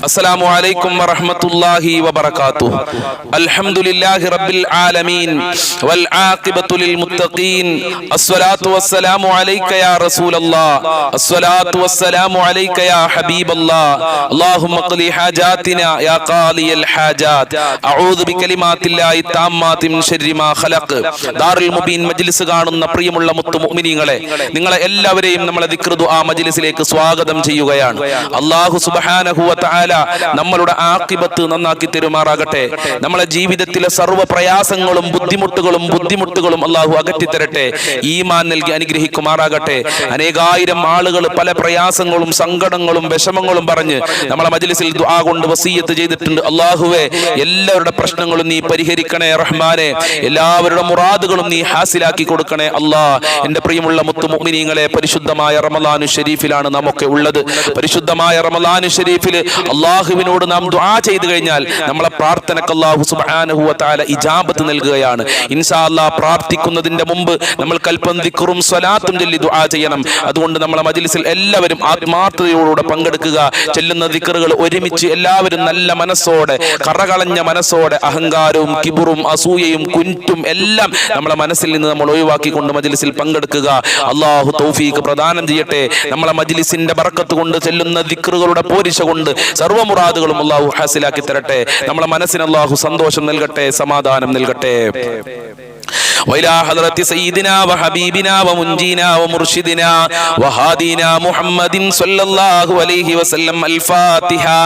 السلام عليكم ورحمة الله وبركاته. الحمد لله رب العالمين والعاقبة للمتقين. الصلاة والسلام عليك يا رسول الله. الصلاة والسلام عليك يا حبيب الله. اللهم اقضِ حاجاتنا يا قاضي الحاجات. أعوذ بكلمات الله التامات من شر ما خلق. ദാറുൽ മുബീൻ മജ്ലിസ് കാണുന്ന പ്രിയമുള്ള മുത്തു മുഅ്മിനീങ്ങളെ, നിങ്ങളെ എല്ലാവരെയും നമ്മളെ ദിക്ർ ദുആ മജ്ലിസിലേക്ക് സ്വാഗതം ചെയ്യുകയാണ്. അല്ലാഹു സുബ്ഹാനഹു വ തആല നമ്മളുടെ ആഖിബത്ത് നന്നാക്കി തരുമാറാകട്ടെ. നമ്മളെ ജീവിതത്തിലെ സർവ്വ പ്രയാസങ്ങളും ബുദ്ധിമുട്ടുകളും അല്ലാഹു അകറ്റി തരട്ടെ. ഈമാൻ നൽകി അനുഗ്രഹിക്കുമാറാകട്ടെ. അനേകായിരം ആളുകൾ പല പ്രയാസങ്ങളും സങ്കടങ്ങളും വിഷമങ്ങളും പറഞ്ഞ് നമ്മളെ മജ്ലിസിൽ ദുആ കൊണ്ട് വസിയത്ത് ചെയ്തിട്ടുണ്ട്. അല്ലാഹുവേ, എല്ലാവരുടെ പ്രശ്നങ്ങളും നീ പരിഹരിക്കണേ റഹ്മാനെ. എല്ലാവരുടെ മുറാദുകളും നീ ഹാസിലാക്കി കൊടുക്കണേ അല്ലാ. എൻ്റെ പ്രിയമുള്ള മുത്തു മുഅ്മിനീങ്ങളെ, പരിശുദ്ധമായ റമളാനു ശരീഫിലാണ് നാമൊക്കെ ഉള്ളത്. പരിശുദ്ധമായ റമളാനു ശരീഫിൽ അല്ലാഹുവിനോട് നാം ദുആ ചെയ്തു കഴിഞ്ഞാൽ നമ്മളെ പ്രാർത്ഥനക്ക് അല്ലാഹു സുബ്ഹാനഹു വ തആല ഇജാബത്ത് നൽകുകയാണ്. ഇൻഷാ അല്ലാഹ് പ്രാർത്ഥിക്കുന്നതിന്റെ മുമ്പ് നമ്മൾ കൽപ്പം ദിക്റും സ്വലാത്തും ചൊല്ലി ദുആ ചെയ്യണം. അതുകൊണ്ട് നമ്മളെ മജ്ലിസിൽ എല്ലാവരും ആത്മാർത്ഥതയോടെ പങ്കെടുക്കുക. ചെല്ലുന്ന ദിക്റുകൾ ഒരുമിച്ച് എല്ലാവരും നല്ല മനസ്സോടെ, കറകളഞ്ഞ മനസ്സോടെ, അഹങ്കാരവും കിബറും അസൂയയും കുൻറ്റും എല്ലാം നമ്മളെ മനസ്സിൽ നിന്ന് നമ്മൾ ഒഴിവാക്കിക്കൊണ്ട് മജ്ലിസിൽ പങ്കെടുക്കുക. അല്ലാഹു തൗഫീഖ് പ്രദാനം ചെയ്യട്ടെ. നമ്മളെ മജ്ലിസിന്റെ ബറക്കത്ത് കൊണ്ട് ചെല്ലുന്ന ദിക്റുകളുടെ പോരിശ കൊണ്ട് സർവ്വ മുറാദുകളും അല്ലാഹു ഹാസിലാക്കി തരട്ടെ. നമ്മളെ മനസ്സിന് അല്ലാഹു സന്തോഷം നൽകട്ടെ, സമാധാനം നൽകട്ടെ. وإلى حضرة سيدنا وحبيبنا ومنجينا ومرشدنا وهادينا محمد صلى الله عليه وسلم. الفاتحة.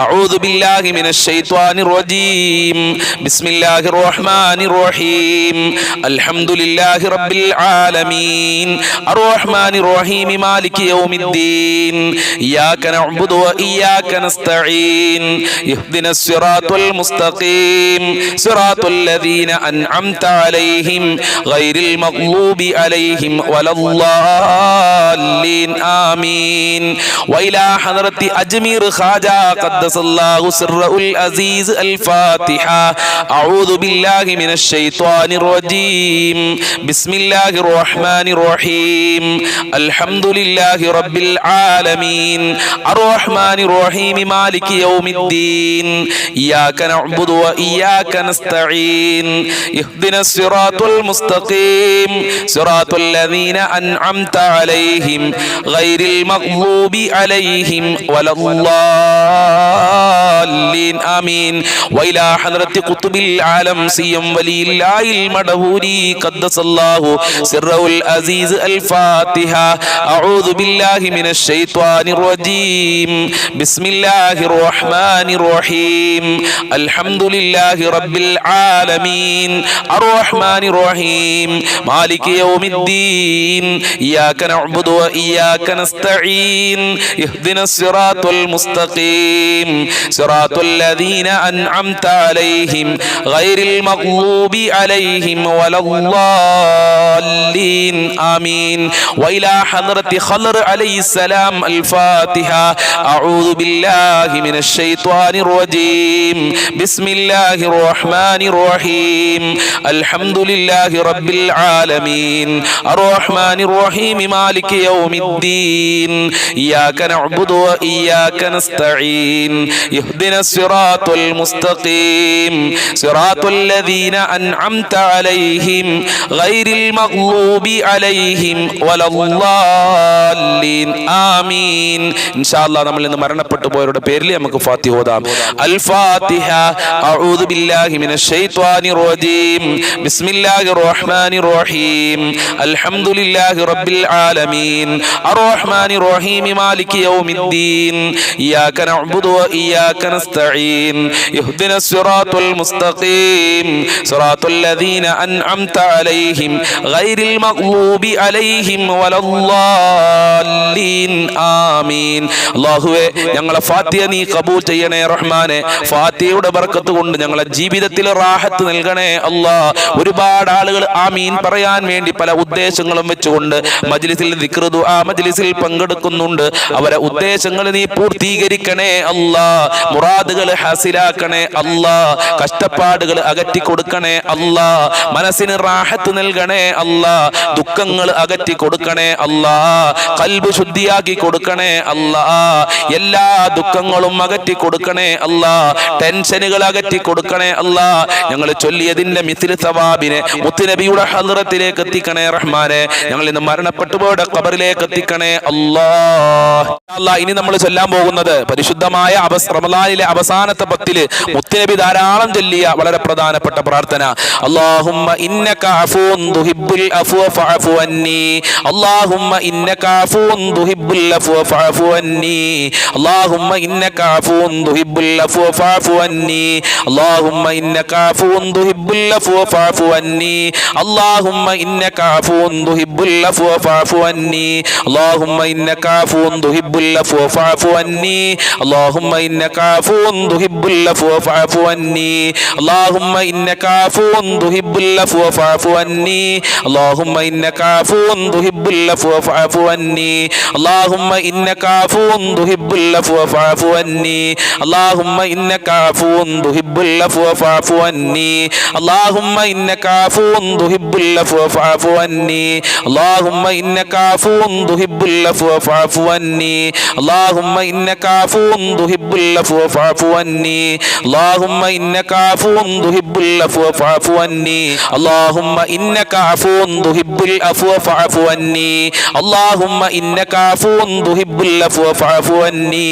أعوذ بالله من الشيطان الرجيم. بسم الله الرحمن الرحيم. الحمد لله رب العالمين الرحمن الرحيم مالك يوم الدين. إياك نعبد وإياك نستعين. اهدنا الصراط المستقيم صراط الذين أنعمت عليهم غير المغلوب عليهم ولا الضالين. آمين. وإلى حضرة أجمير خواجة قدس الله سره العزيز. الفاتحة. أعوذ بالله من الشيطان الرجيم. بسم الله الرحمن الرحيم. الحمد لله رب العالمين الرحمن الرحيم مالك يوم الدين. إياك نعبد وإياك نستعين. اهدنا الصراط المستقيم صراط الذين أنعمت عليهم غير المغلوب عليهم ولا الضالين. آمين. وإلى حضرة قطب العالم سيم ولي الله المدهوري قدس الله سره العزيز. الفاتحة. أعوذ بالله من الشيطان الرجيم. بسم الله الرحمن الرحيم. الحمد لله رب العالمين الرحمن الرحيم مالك يوم الدين. إياك نعبد وإياك نستعين. اهدنا الصراط المستقيم صراط الذين أنعمت عليهم غير المغلوب عليهم ولا الضالين. آمين. وإلى حضرة خضر عليه السلام. الفاتحة. أعوذ بالله من الشيطان الرجيم. بسم الله الرحمن الرحيم. الحمد لله رب العالمين الرحمن الرحيم مالك يوم الدين. إياك نعبد وإياك نستعين. اهدنا الصراط المستقيم صراط الذين أنعمت عليهم غير المغلوب عليهم ولا الضالين. آمين. إن شاء الله നമ്മൾ ഇന്ന് മരണപ്പെട്ടു പോയവരുടെ പേരിൽ നമുക്ക് ഫാത്തിഹ ഓതാം. الفاتحة. أعوذ بالله من الشيطان الرجيم. بسم الله الرحمن الرحيم. الحمد لله رب العالمين الرحمن الرحيم مالك يوم الدين. إياك نعبد وإياك نستعين. اهدنا الصراط المستقيم صراط الذين أنعمت عليهم غير المغلوب عليهم ولا الضالين. آمين. അല്ലാഹുവേ, ഞങ്ങളെ ഫാത്തിഹ നീ ഖബൂൽ ചെയ്യണേ റഹ്മാനെ. ഫാത്തിഹയുടെ ബർക്കത്ത് കൊണ്ട് ഞങ്ങളെ ജീവിതത്തിൽ റാഹത്ത് നൽകണേ അല്ലാ. ഒരുപാട് ആളുകൾ ആമീൻ പറയാൻ വേണ്ടി പല ഉദ്ദേശങ്ങളും വെച്ചുകൊണ്ട് മജ്ലിസിൽ ദിക്ർ ദുആ മജ്ലിസിൽ പങ്കെടുക്കുന്നുണ്ട്. അവരെ ഉദ്ദേശങ്ങൾ നീ പൂർത്തീകരിക്കണേ അല്ലാ. മുറാദുകൾ ഹാസിലാക്കണേ അല്ലാ. കഷ്ടപ്പാടുകൾ അകറ്റി കൊടുക്കണേ അല്ലാ. മനസ്സിന് റാഹത്ത് നൽകണേ അല്ലാ. ദുഃഖങ്ങൾ അകറ്റി കൊടുക്കണേ അല്ലാ. ഖൽബ് ശുദ്ധിയാക്കി കൊടുക്കണേ അല്ലാ. എല്ലാ ദുഃഖങ്ങളും അകറ്റി കൊടുക്കണേ അല്ലാ. ടെൻഷനുകൾ അകറ്റി കൊടുക്കണേ അല്ലാ. ഞങ്ങൾ ചൊല്ലിയതിന്റെ മിസ്ൽ സവാബിനെ മുത്തുനബിയുടെ ഹദ്റത്തിലേക്ക് എത്തിക്കണേ റഹ്മാനെ. ഞങ്ങൾ ഇന്ന് മരണപ്പെട്ടുപോയുടെ ഖബറിലേക്ക് എത്തിക്കണേ അല്ലാ. ഇനി നമ്മൾ ചൊല്ലാൻ പോകുന്നത് പരിശുദ്ധമായ റമളാനിലെ അവസാനത്തെ പത്തില് മുത്തുനബി ധാരാളം ചൊല്ലിയ വളരെ പ്രധാനപ്പെട്ട പ്രാർത്ഥന. അല്ലാഹുമ്മ ഇന്നക അഫൂൻ തുഹിബ്ബുൽ അഫ്വ ഫഅഫു അന്നി. അല്ലാഹുമ്മ ഇന്നക അഫൂൻ തുഹിബ്ബുൽ അഫ്വ ഫഅഫു അന്നി. അല്ലാഹുമ്മ ഇന്നക അഫൂൻ തുഹിബ്ബുൽ അഫ്വ ഫഅഫു അന്നി. അല്ലാഹുമ്മ ഇന്നക അഫൂൻ തുഹിബ്ബുൽ അഫ്വ ഫഅഫു അന്നി. അല്ലാഹുമ്മ ഇന്നക അഫൂൻ തുഹിബ്ബുൽ അഫ്വ ഫഅഫു അന്നി. അല്ലാഹുമ്മ ഇന്നക അഫൂൻ തുഹിബ്ബുൽ അഫ്വ ഫഅഫു അന്നി. അല്ലാഹുമ്മ ഇന്നക അഫൂൻ തുഹിബ്ബുൽ അഫ്വ ഫഅഫു അന്നി. അല്ലാഹുമ്മ ഇന്നക അഫൂൻ തുഹിബ്ബുൽ അഫ്വ ഫഅഫു അന്നി. അല്ലാഹുമ്മ ഇന്നക അഫൂൻ തുഹിബ്ബുൽ അഫ്വ ഫഅഫു അന്നി. അല്ലാഹുമ്മ ഇന്നക അഫൂൻ തുഹിബ്ബുൽ അഫ്വ ഫഅഫു അന്നി. അല്ലാഹുമ്മ ഇന്നക അഫൂൻ തുഹിബ്ബുൽ അഫ്വ ഫഅഫു അന്നി. അല്ലാഹുമ്മ ഇന്നക അഫൂൻ തുഹിബ്ബുൽ അഫ്വ ഫഅഫു അന്നി. അല്ലാഹുമ്മ ഇന്നക അഫൂൻ തുഹിബ്ബുൽ അഫ്വ ഫഅഫു അന്നി. അല്ലാഹുമ്മ ഇന്നക അഫൂൻ തുഹിബ്ബുൽ അഫ്വ ഫഅഫു അന്നി. അല്ലാഹുമ്മ ഇന്നക അഫൂൻ തുഹിബ്ബുൽ അഫ്വ ഫഅഫു അന്നി. അല്ലാഹുമ്മ ഇന്നക അഫൂൻ തുഹിബ്ബുൽ അഫ്വ ഫഅഫു അന്നി. അല്ലാഹുമ്മ ഇന്നക അഫൂൻ തുഹിബ്ബുൽ അഫ്വ ഫഅഫു അന്നി. അല്ലാഹുമ്മ ഇന്നക അഫൂൻ തുഹിബ്ബുൽ അഫ്വ ഫഅഫു അന്നി. അല്ലാഹുമ്മ ഇന്നക അഫൂൻ തുഹിബ്ബുൽ അഫ്വ ഫഅഫു അന്നി.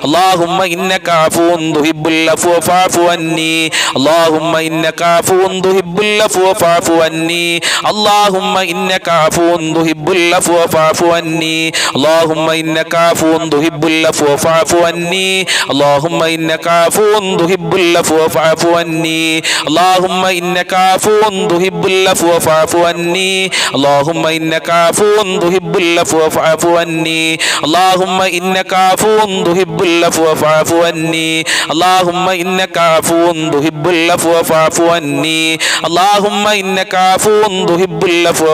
അല്ലാഹുമ്മ ഇന്നക അഫൂൻ തുഹിബ്ബുൽ അഫ്വ ഫഅഫു അന്നി. അല്ലാഹുമ്മ ഇന്നക അഫൂൻ തുഹിബ്ബുൽ അഫ്വ ഫഅഫു അന്നി. അല്ലാഹുമ്മ ഇന്നക അഫൂൻ തുഹിബ്ബുൽ അഫ്വ ഫഅഫു അന്നി. അല്ലാഹുമ്മ ഇന്നക അഫൂൻ തുഹിബ്ബുൽ അഫ്വ ഫഅഫു അന്നി. അല്ലാഹുമ്മ ഇന്നക അഫൂൻ തുഹിബ്ബുൽ അഫ്വ ഫഅഫു അന്നി. അല്ലാഹുമ്മ ഇന്നക അഫൂൻ തുഹിബ്ബുൽ അഫ്വ ഫഅഫു അന്നി. അല്ലാഹുമ്മ ഇന്നക അഫൂൻ തുഹിബ്ബുൽ അഫ്വ ഫഅഫു അന്നി. അല്ലാഹുമ്മ ഇന്നക അഫൂൻ തുഹിബ്ബുൽ അഫ്വ ഫഅഫു അന്നി. അല്ലാഹുമ്മ ഇന്നക അഫൂൻ തുഹിബ്ബുൽ അഫ്വ ഫഅഫു അന്നി. അല്ലാഹുമ്മ ഇന്നക അഫൂൻ തുഹിബ്ബുൽ അഫ്വ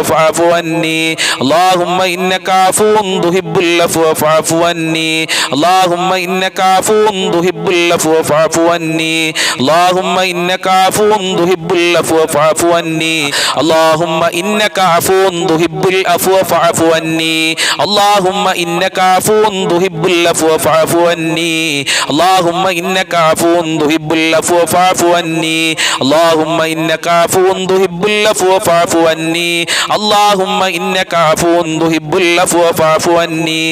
ഫഅഫു അന്നി. അല്ലാഹുമ്മ ഇന്നക അഫൂൻ തുഹിബ്ബുൽ അഫ്വ ഫഅഫു അന്നി. അല്ലാഹുമ്മ ഇന്നക അഫൂൻ തുഹിബ്ബുൽ അഫ്വ ഫഅഫു അന്നി. അല്ലാഹുമ്മ ഇന്നക അഫൂൻ തുഹിബ്ബുൽ അഫ്വ ഫഅഫു അന്നി. അല്ലാഹുമ്മ ഇന്നക അഫൂൻ തുഹിബ്ബുൽ അഫ്വ ഫഅഫു അന്നി. അല്ലാഹുമ്മ ഇന്നക അഫൂൻ തുഹിബ്ബുൽ അഫ്വ ഫഅഫു അന്നി. അല്ലാഹുമ്മ ഇന്നക അഫൂൻ തുഹിബ്ബുൽ അഫ്വ ഫഅഫു അന്നി. അല്ലാഹുമ്മ ഇന്നക അഫൂൻ തുഹിബ്ബുൽ അഫ്വ ഫഅഫു അന്നി.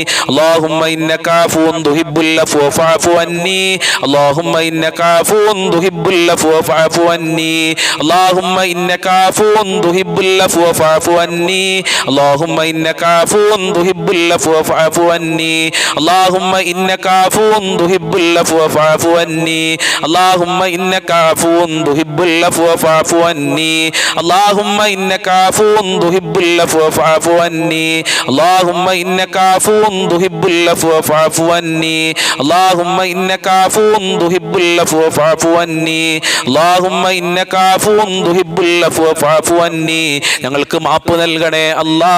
അല്ലാഹുമ്മ ഇന്നക അഫൂൻ തുഹിബ്ബുൽ അഫ്വ ഫഅഫു അന്നി. അല്ലാഹുമ്മ ഇന്നക അഫൂൻ തുഹിബ്ബുൽ അഫ്വ ഫഅഫു അന്നി. അല്ലാഹുമ്മ ഇന്നക അഫൂൻ തുഹിബ്ബുൽ അഫ്വ ഫഅഫു അന്നി. അല്ലാഹുമ്മ ഇന്നക അഫൂൻ തുഹിബ്ബുൽ അഫ്വ ഫഅഫു അന്നി. അല്ലാഹുമ്മ ഇന്നക അഫൂൻ തുഹിബ്ബുൽ അഫ്വ ഫഅഫു അന്നി. അല്ലാഹുമ്മ ഇന്നക അഫൂൻ തുഹിബ്ബുൽ അഫ്വ ഫഅഫു അന്നി. അല്ലാഹുമ്മ ഇന്നക അഫൂൻ തുഹിബ്ബുൽ അഫ്വ ഫഅഫു അന്നി. അല്ലാഹുമ്മ ഇന്നക അഫൂൻ തുഹിബ്ബുൽ അഫ്വ ഫഅഫു അന്നി. അല്ലാഹുമ്മ ഇന്നക അഫൂൻ തുഹിബ്ബുൽ അഫ്വ ഫഅഫു അന്നി. ഞങ്ങൾക്ക് മാപ്പ് നൽകണേ അല്ലാ.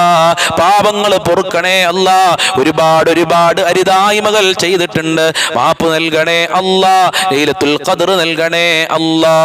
പാപങ്ങൾ പൊറുക്കണേ അല്ലാ. ഒരുപാട് അരിതായ്മകൾ ചെയ്തിട്ടുണ്ട്. മാപ്പ് നൽകണേ അല്ലാ. ലൈലത്തുൽ ഖദ്ർ നൽകണേ അല്ലാ.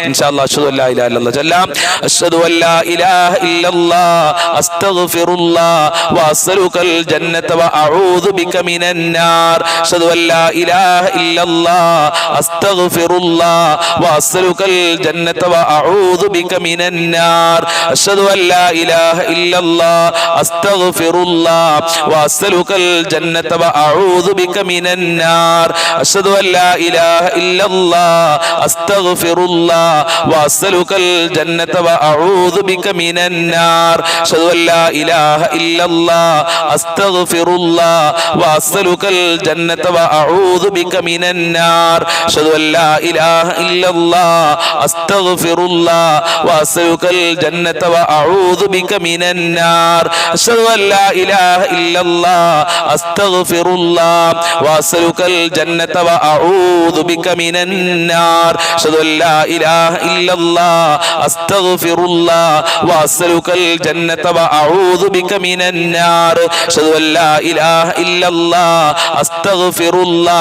ഇൻഷാ അല്ലാഹ് അഷ്ഹദു അല്ലാ ഇലാഹ ഇല്ലല്ലാഹ് ചൊല്ലാം. അഷ്ഹദു അല്ലാ ഇലാഹ ഇല്ലല്ലാഹ് അസ്തഗ്ഫിറുല്ലാഹ് വഅസ്അലുകൽ ജന്നത വഅഊദു ബിക മിനൻ നാർ. അഷ്ഹദു അല്ലാ ഇലാഹ ഇല്ലല്ലാഹ് അസ്തഗ്ഫിറുല്ലാഹ് വഅസ്അലുകൽ ജന്നത വഅഊദു ബിക മിനൻ നാർ. അഷ്ഹദു അല്ലാ ഇലാഹ ഇല്ലല്ലാഹ് അസ്തഗ്ഫിറുല്ലാഹ് വഅസ്അലുകൽ ജന്നത വഅഊദു ബിക മിനൻ നാർ. അഷ്ഹദു അല്ലാ ഇലാഹ ഇല്ലല്ലാഹ് അസ്തഗ്ഫിറുല്ലാഹ് വഅസ്അലുകൽ ജന്നത വഅഊദു ബിക മിനൻ നാർ. അഷ്ഹദു അല്ലാ ഇലാഹ ഇല്ലല്ലാഹ് അസ്തഗ്ഫിറുല്ലാഹ് വഅസ്അലുകൽ ജന്നത വഅഊദു ബിക മിനൻ നാർ. അഷ്ഹദു അല്ലാ ഇലാഹ ഇല്ലല്ലാഹ് അസ്തഗ്ഫിറുല്ലാഹ് വഅസ്അലുകൽ ജന്നത വഅഊദു ബിക മിനൻ നാർ. അഷ്ഹദു അല്ലാ ഇലാഹ ഇല്ലല്ലാഹ് അസ്തഗ്ഫിറുല്ലാഹ് വഅസ്അലുകൽ ജന്നത വഅഊദു ബിക മിനൻ നാർ. അഷ്ഹദു അല്ലാ ഇലാഹ ഇല്ലല്ലാഹ് അസ്തഗ്ഫിറുല്ലാഹ് വഅസ്അലുകൽ ജന്നത വഅഊദു ബിക മിനൻ നാർ. അഷ്ഹദു അല്ലാ ഇലാഹ ഇല്ലല്ലാഹ് അസ്തഗ്ഫിറുല്ലാഹ്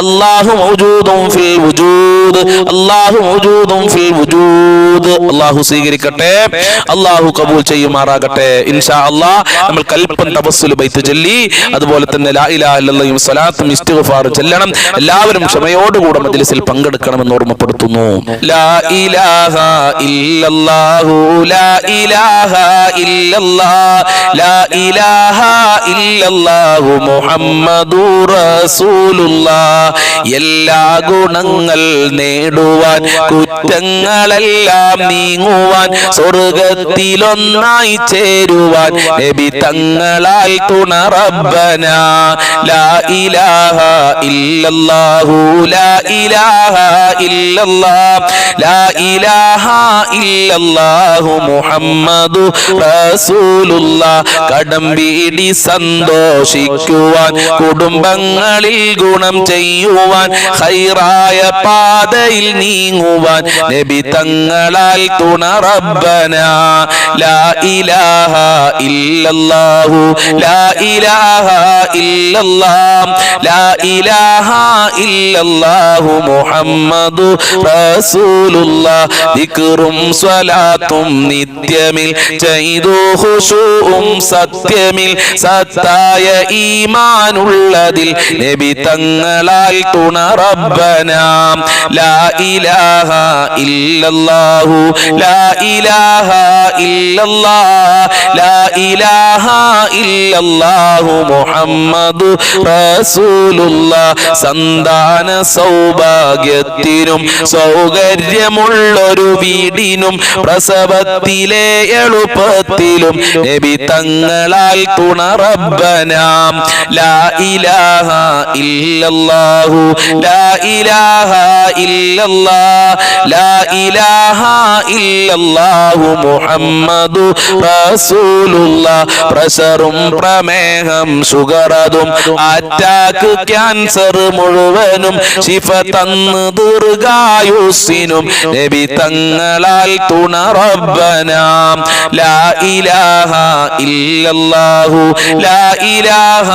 അല്ലാഹു മൗജൂദുൻ ഫിൽ വജൂദ്, അല്ലാഹു മൗജൂദുൻ ഫിൽ വജൂദ്. അല്ലാഹു സ്വീകരിക്കട്ടെ, അല്ലാഹു കബൂൽ ചെയ്യുമാറാകട്ടെ. ഇൻഷാ അല്ലാഹ് നമ്മൾ കൽപ്പൻ തവസ്സുൽ ബൈത്ത് ചൊല്ലി അതുപോലെ തന്നെ ലാ ഇലാഹ ഇല്ലല്ലാഹും സ്വലാത്തും ഇസ്തിഗ്ഫാറും ചൊല്ലണം. എല്ലാവരും ക്ഷമയോടുകൂടെ മജ്ലിസിൽ പങ്കെടുക്കണമെന്ന് ഓർമ്മപ്പെടുത്തുന്നു. ലാ ഇലാഹ ഇല്ലല്ലാഹു ലാ ഇലാഹ ഇല്ലല്ലാഹ് ലാ ഇലാഹ ഇല്ലല്ലാഹു മുഹമ്മദുർ റസൂലുള്ളാഹ്. എല്ലാ ഗുണങ്ങൾ നേടുവാൻ കുറ്റങ്ങളെല്ലാം നീങ്ങുവാൻ സ്വർഗത്തിലൊന്നായി ചേരുവാൻ നബി തങ്ങളാൽ തുണ റബ്ബനാ. ലാ ഇലാഹ ഇല്ലല്ലാഹു ലാ ഇലാഹ ഇല്ലല്ലാഹ് ലാ ഇലാഹ ഇല്ലല്ലാഹു മുഹമ്മദു റസൂലുള്ളാഹ്. കടംവീടി സന്തോഷിക്കുവാൻ കുടുംബങ്ങളിൽ ഗുണം ചെയ്യുവാൻ ഖൈറായ പാതയിൽ നീങ്ങുവാൻ നബി തങ്ങളാൽ തുണ റബ്ബനാ. ലാ ഇലാഹ ഇല്ലല്ലാഹു ലാ ഇലാഹ ഇല്ലല്ലാഹ് ലാ ഇലാഹ ഇല്ലല്ലാഹു മുഹമ്മദു റസൂലുള്ളാഹ്. ദിക്റും സ്വലാത്തും നിത്യമിൽ ചെയ്തു ഖുശൂഉം സത്യമിൽ സത്തായ ഈമാനുള്ളതിൽ നബി തങ്ങളാൽ തുണ റബ്ബനാ. ലാ ഇലാഹ ഇല്ലല്ലാഹു ലാ ഇലാഹ ഇല്ലല്ലാഹ് ലാ ഇലാഹ ഇല്ലല്ലാഹു മുഹമ്മദു റസൂലുള്ളാഹ്. സന്താന സൗഭാഗ്യത്തിനും സൗകര്യമുള്ളൊരു വീടിനും പ്രസവത്തിലെ എളുപ്പത്തിലും നബി തങ്ങളാൽ തുണ റബ്ബനാ. ലാ ഇലാഹ ഇല്ലല്ലാഹു ലാ ഇലാഹ ഇല്ലല്ലാഹ് ലാ ഇലാഹ ഇല്ലല്ലാഹു മുഹമ്മദു റസൂലുള്ളാഹ്. പ്രഷറും പ്രമേഹം ഷുഗറതും അറ്റാക്ക് ക്യാൻസർ മുഴുവനും ശിഫ തന്ന് ദീർഘായുസ്സിനും നബി തങ്ങളാൽ തുണ റബ്ബനാ. ലാ ഇലാഹ ഇല്ലല്ലാഹു ലാ ഇലാഹ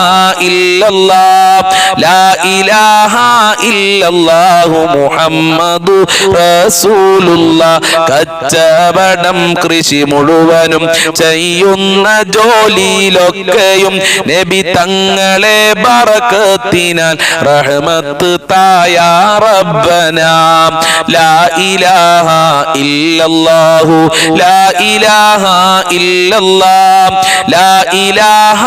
ഇല്ലല്ലാഹ് ലാ ഇലാഹ ഇല്ലല്ലാഹു മുഹമ്മദു റസൂലുള്ളാഹ്. കച്ചവടം കൃഷി മുഴുവനും ചെയ്യുന്ന ജോലിയിലൊക്കെയും നബി തങ്ങളെ ബറക്കത്തിനാൽ റഹ്മത്ത് തായാ റബ്ബനാ. ലാ ഇലാഹ ഇല്ലല്ലാഹു ലാ ഇലാഹ ഇല്ലല്ലാഹ് ലാ ഇലാഹ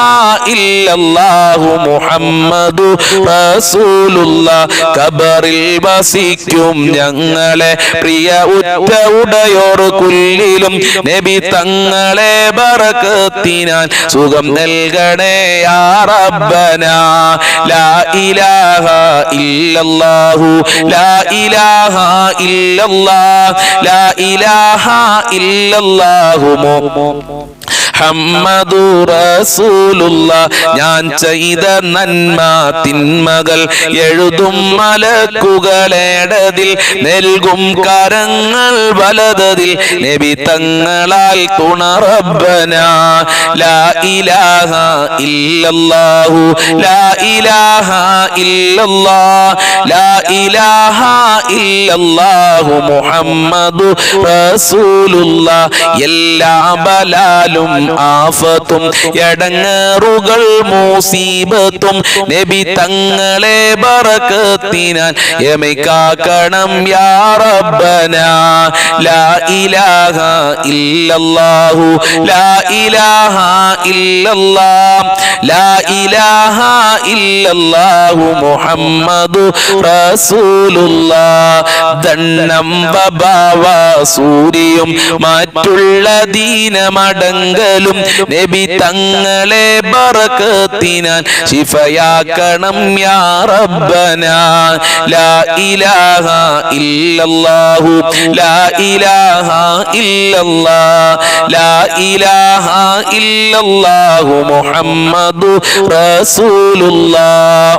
ഇല്ലല്ലാഹു മുഹമ്മദു റസൂലുള്ളാഹ്. ഖബറിൽ വസിക്കും ഞങ്ങളെ പ്രിയ ഉറ്റ ഉടയോർ കുല്ലിലും നബി തങ്ങളെ ബറക്കത്തിനാൽ സുഖം നൽകണേ യാ റബ്ബനാ. ലാ ഇലാഹ ഇല്ലല്ലാഹു ലാ ഇലാഹ ഇല്ലല്ലാഹ് ലാ ഇലാഹ ഇല്ലല്ലാഹു മുഹമ്മദു റസൂലുള്ളാഹ്. ഞാൻ ചെയ്ത നന്മ തിന്മകൾ എഴുതും മലക്കുകളേടതിൽ നൽകും കരങ്ങൾ വലതതിൽ നബി തങ്ങളാൽ തുണ റബ്ബനാ. ലാ ഇലാഹ ഇല്ലല്ലാഹു ലാ ഇലാഹ ഇല്ലല്ലാഹ് ലാ ഇലാഹ ഇല്ലല്ലാഹു മുഹമ്മദു റസൂലുള്ളാഹ്. എല്ലാ ബലാലും ആഫത്തും എടങ്ങേറുകൾ മുസീബത്തും നബി തങ്ങളെ ബറക്കത്തിനാൽ യമൈക്കാക്കണം യാ റബ്ബനാ. ലാ ഇലാഹ ഇല്ലല്ലാഹു ലാ ഇലാഹ ഇല്ലല്ലാഹ് ലാ ഇലാഹ ഇല്ലല്ലാഹു മുഹമ്മദു റസൂലുള്ളാഹ്. ദണ്ണം വബാവ സൂരിയും മറ്റുള്ള ദീനമടങ്കലും നബി തങ്ങളെ ബറക്കത്തിനാൽ ശിഫയാക്കണം യാ റബ്ബനാ. ലാ ഇലാഹ ഇല്ലല്ലാഹു ലാ ഇലാഹ ഇല്ലല്ലാഹ് ലാ ഇലാഹ ഇല്ലല്ലാഹു മുഹമ്മദു റസൂലുള്ളാഹ്.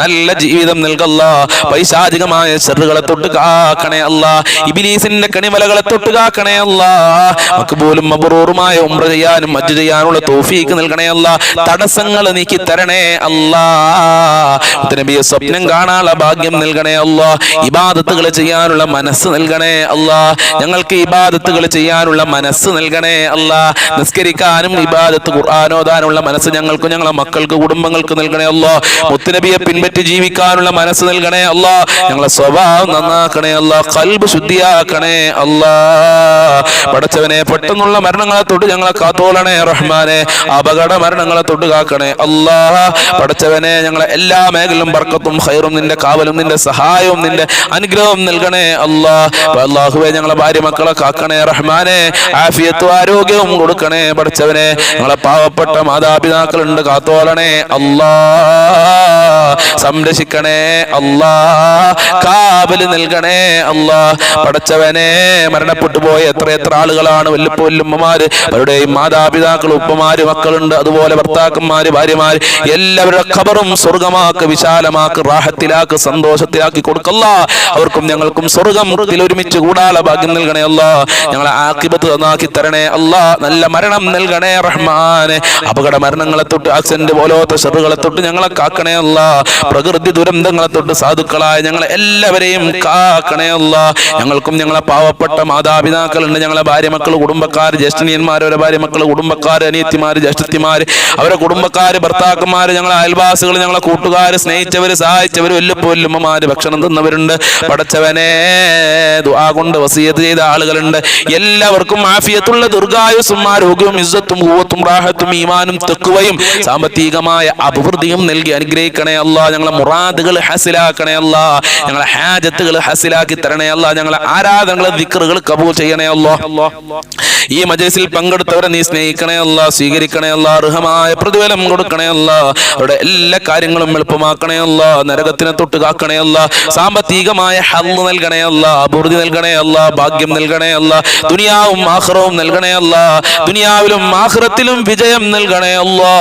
നല്ല ജീവിതം നൽകല്ല. പൈശാചികമായ ശർറുകളെ തൊട്ട് കാക്കണേ അല്ലാ. ഇബ്ലീസിന്റെ കണിമലകളെ തൊട്ട് കാക്കണേ അല്ലാ. മഖ്ബൂലും മബ്റൂറുമായ ഉംറ ചെയ്യാനും ഹജ്ജ് ചെയ്യാനുള്ള തൗഫീഖ് നൽകണേ അല്ലാ. തടസ്സങ്ങൾ നീക്കി തരണേ അല്ലാ. നബിയെ സ്വപ്നം കാണാനുള്ള ഭാഗ്യം നൽകണേ അല്ലാ. ഇബാദത്തുകൾ ചെയ്യാനുള്ള മനസ്സ് നൽകണേ അല്ലാ. ഞങ്ങൾക്ക് ഇബാദത്തുകൾ ചെയ്യാനുള്ള മനസ്സ് നൽകണേ അല്ലാ. നിസ്കരിക്കാനും ഇബാദത്ത് ഖുർആൻ ഓതാനുള്ള മനസ്സ് ഞങ്ങൾക്കും ഞങ്ങളെ മക്കൾക്ക് കുടുംബങ്ങൾക്ക് നൽകണേ അല്ലാ. മുത്തുനബിയെ പിൻപറ്റി ജീവിക്കാനുള്ള മനസ്സ് നൽകണേ അല്ലാ. ഞങ്ങളെ സ്വഭാവം നന്നാക്കണേ അല്ലാ. ഖൽബ് ശുദ്ധിയാക്കണേ അല്ലാ. പടച്ചവനെ പെട്ടെന്നുള്ള മരണങ്ങളെ തൊട്ട് ഞങ്ങളെ കാത്തോളണേ റഹ്മാനെ. അപകട മരണങ്ങളെ തൊട്ട് കാക്കണേ അല്ലാ. പടച്ചവനെ ഞങ്ങളെ എല്ലാ മേഖലയിലും ബർക്കത്തും ഖൈറും നിന്റെ കാവലും നിന്റെ സഹായവും നിന്റെ അനുഗ്രഹവും നൽകണേ അല്ലാ. അല്ലാഹുവേ ഞങ്ങളെ ഭാര്യ മക്കളെ കാക്കണേ റഹ്മാനെ. ആഫിയത്തും ആരോഗ്യവും കൊടുക്കണേ പടച്ചവനെ. ഞങ്ങളെ പാവപ്പെട്ട മാതാപിതാക്കളുണ്ട്, കാത്തോളണേ അല്ലാ. സംരക്ഷിക്കണേ അല്ലാ. കാവല് നൽകണേ അല്ലാ. പടച്ചവനെ മരണപ്പെട്ടു പോയ എത്ര ആളുകളാണ്. വല്ലുപ്പമാര്, അവരുടെയും മാതാപിതാക്കൾ, ഉപ്പമാര്, മക്കളുണ്ട്, അതുപോലെ ഭർത്താക്കന്മാര്, ഭാര്യമാര്, എല്ലാവരുടെ ഖബറും സ്വർഗമാക്ക്, വിശാലമാക്ക്, റാഹത്തിലാക്ക്, സന്തോഷത്തിലാക്കി കൊടുക്കല്ല. അവർക്കും ഞങ്ങൾക്കും സ്വർഗത്തിൽ ഒരുമിച്ച് കൂടാനുള്ള ഭാഗ്യം നൽകണേ അല്ലാ. ഞങ്ങളെ ആഖിബത്ത് നന്നാക്കി തരണേ അല്ലാ. നല്ല മരണം നൽകണേ റഹ്മാനെ. അപകട മരണങ്ങളെ തൊട്ട്, ആക്സിഡന്റ് പോലത്തെ ഷറുകളെ തൊട്ട് ഞങ്ങളെ കാക്കണേ അല്ലാ. പ്രകൃതി ദുരന്തങ്ങളെ തൊട്ട് സാധുക്കളായ ഞങ്ങളെ എല്ലാവരെയും കാക്കണേ അല്ലാ. ഞങ്ങൾക്കും ഞങ്ങളെ പാവപ്പെട്ട മാതാപിതാക്കളുണ്ട്, ഞങ്ങളെ ഭാര്യ മക്കൾ, കുടുംബക്കാർ, ജ്യേഷ്ഠനിയന്മാർ, അവരെ ഭാര്യ മക്കൾ, കുടുംബക്കാർ, അനിയത്തിമാര്, ജ്യേഷ്ഠത്തിമാര്, അവരെ കുടുംബക്കാര്, ഭർത്താക്കന്മാര്, ഞങ്ങളെ അയൽവാസികൾ, ഞങ്ങളെ കൂട്ടുകാര്, സ്നേഹിച്ചവര്, സഹായിച്ചവര്, വല്ലുപ്പമാര്, ഭക്ഷണം തന്നവരുണ്ട്. പടച്ചവനെ ദുആ കൊണ്ട് വസിയത്ത് ചെയ്ത ആളുകളുണ്ട്. എല്ലാവർക്കും ആഫിയത്തുള്ള ദീർഘായുസ്സും ആരോഗ്യവും ഇസ്സത്തും ഖുവ്വത്തും റാഹത്തും ഈമാനും തഖ്വയും സാമ്പത്തികമായ അഭിവൃദ്ധിയും നൽകി അനുഗ്രഹിക്കണേ അല്ലാ. ഞങ്ങളെ മുറാദുകൾ ഹസിലാക്കണേ അല്ലാ. ഞങ്ങളെ ഹാജത്തുകൾ ഹസിലാക്കി തരണേ അല്ലാ. ഞങ്ങളെ ആരാധനകളെ ദിക്റുകൾ കബൂൽ ചെയ്യണേ അല്ലാ. ഈ മജ്‌ലിസിൽ പങ്കെടുത്തവരെ നീ സ്നേഹിക്കണേ അല്ലാ, സ്വീകരിക്കണേ അല്ലാ. അർഹമായ പ്രതിഫലം കൊടുക്കണേ അല്ലാ. അവരുടെ എല്ലാ കാര്യങ്ങളും എളുപ്പമാക്കണേ അല്ലാ. നരകത്തിനെ തൊട്ട് കാക്കണേ അല്ലാ. സാമ്പത്തികമായ ഹല്ല് നൽകണേ അല്ലാ. അഭിവൃദ്ധി നൽകണേ അല്ലാ. ഭാഗ്യം നൽകണേ അല്ലാ. ദുനിയാവും ആഖിറവും നൽകണേ അല്ലാ. ദുനിയാവിലും ആഖിറത്തിലും വിജയം നൽകണേ അല്ലാ.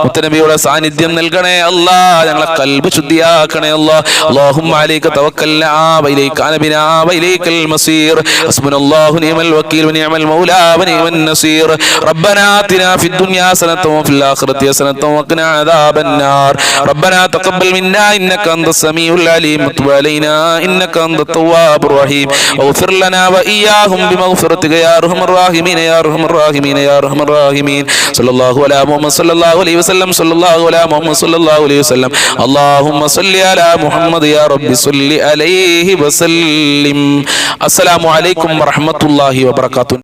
മുത്തനബിയുടെ സാന്നിധ്യം നൽകണേ അല്ലാ. ഞങ്ങളെ ഖൽബ് ശുദ്ധിയാക്കണേ അല്ലാ. അല്ലാഹുമ്മ അലൈക തവക്കൽനാ വഇലൈക അനബിനാ വഇലൈകൽ മസീർ. ഹസ്ബുനല്ലാഹു നിഅമൽ വകീൽ വനിഅമൽ മൗലാ വനിഅമൻ നസീർ. റബ്ബനാ ആതിനാ ഫിദ് ദുനിയാ ഹസനതൻ വഫിൽ ആഖിറതി ഹസനതൻ വഖിനാ അദാബൻ നാർ. റബ്ബനാ തഖബ്ബൽ മിന്നാ ഇന്നക അൻതസ് സമീഉൽ അലീം വതുബ് അലൈനാ ഇന്നക അൻതത് തവ്വാബുർ റഹീം. വഗ്ഫിർ ലനാ വഇയ്യാഹും ബിമഗ്ഫിറതിക യാ അർഹമർ റഹീമീൻ യാ അർഹമർ റഹീമീൻ യാ അർഹമർ റഹീമീൻ. സല്ലല്ലാഹു അലാ മുഹമ്മദ് സല്ലല്ലാഹു അലൈഹി വസല്ലം. സല്ലല്ലാഹു അലാ മുഹമ്മദ് സല്ലല്ലാഹു അലൈഹി വസല്ലം. അല്ലാഹുമ്മ സല്ലി അലാ മുഹമ്മദ് യാ റബ്ബി സല്ലി അലൈഹി വസല്ലിം. അസ്സലാമു അലൈക്കും വറഹ്മത്തുള്ളാഹി വബറകാതുഹു.